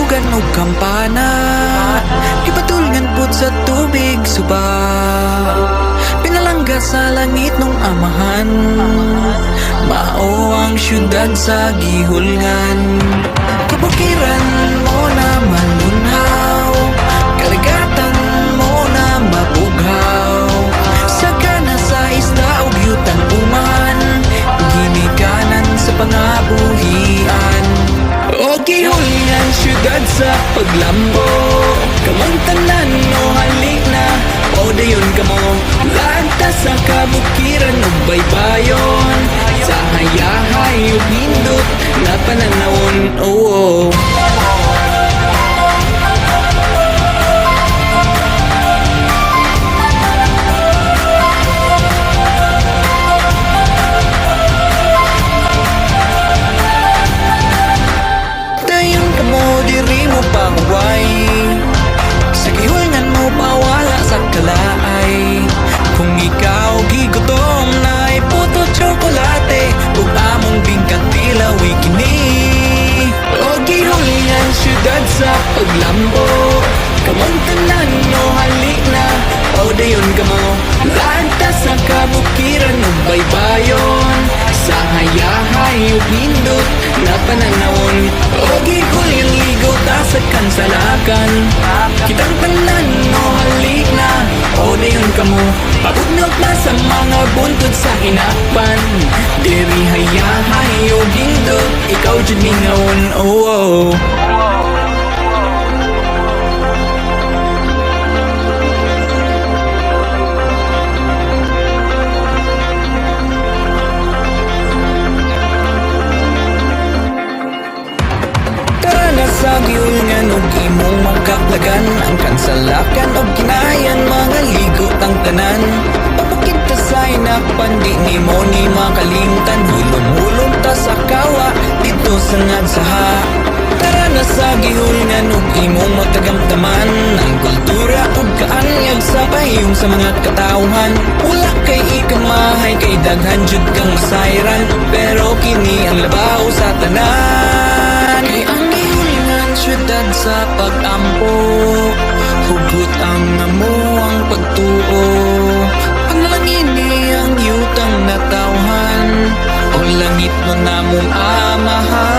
tugan o kampana, ipatulngan pud sa tubig suba. Pinalangga sa langit nung amahan, mao ang syudad sa gihulngan. Kabukiran mo na malunhaw, karagatan mo na mabughaw. Sagana sa isda o yutan uman, ginikanan sa pangabuhian. O gihulngan syudad sa paglambo, kamang tanan no halik na, o dayon kamo lagta sa kabukiran o baybayon. Sa hayahay o hindot na pananawon, oh. Dayon kamo diri mo pahuway, sa gihulngan mo pawala sa kalaay. Kung ikaw gigutom na puto tsokolate, ug among bingkang tilawi kini. O gihulngan syudad sa paglambo, kamong tanan no halik na, o dayon kamo lagta sa kabukiran ug baybayon. Sa hayahay ug hindot na pananawon, o gihulngan ligaw ta sa kansalakan. Kitang tanan no halik na, o dayon kamo pabudlok na sa mga buntod sa hinakpan. Diri hayahay o hindot, ikaw jud mingawon, oh, oh. Sa gihulngan ug imong magkaplagan, ang kansalakan ug kinayan mga ligot ang tanan. Pabukid ta sa hinakpan, di nimo ni makalimtan. Hulom-hulom ta sa kawa dito sa ngadsaha. Tara na sa gihulngan ug imong matagamtaman, ang kultura ug kaanyag sa pahiyong sa mga katawhan. Wala kay ikamahay, kay daghan jud kang masayran, pero kini ang labaw sa tanan. Kay ang syudad sa pag-ampo, hugot ang amo ang pagtuo. Panalangin ni ang yutang natawhan, o langit mo namong amahan.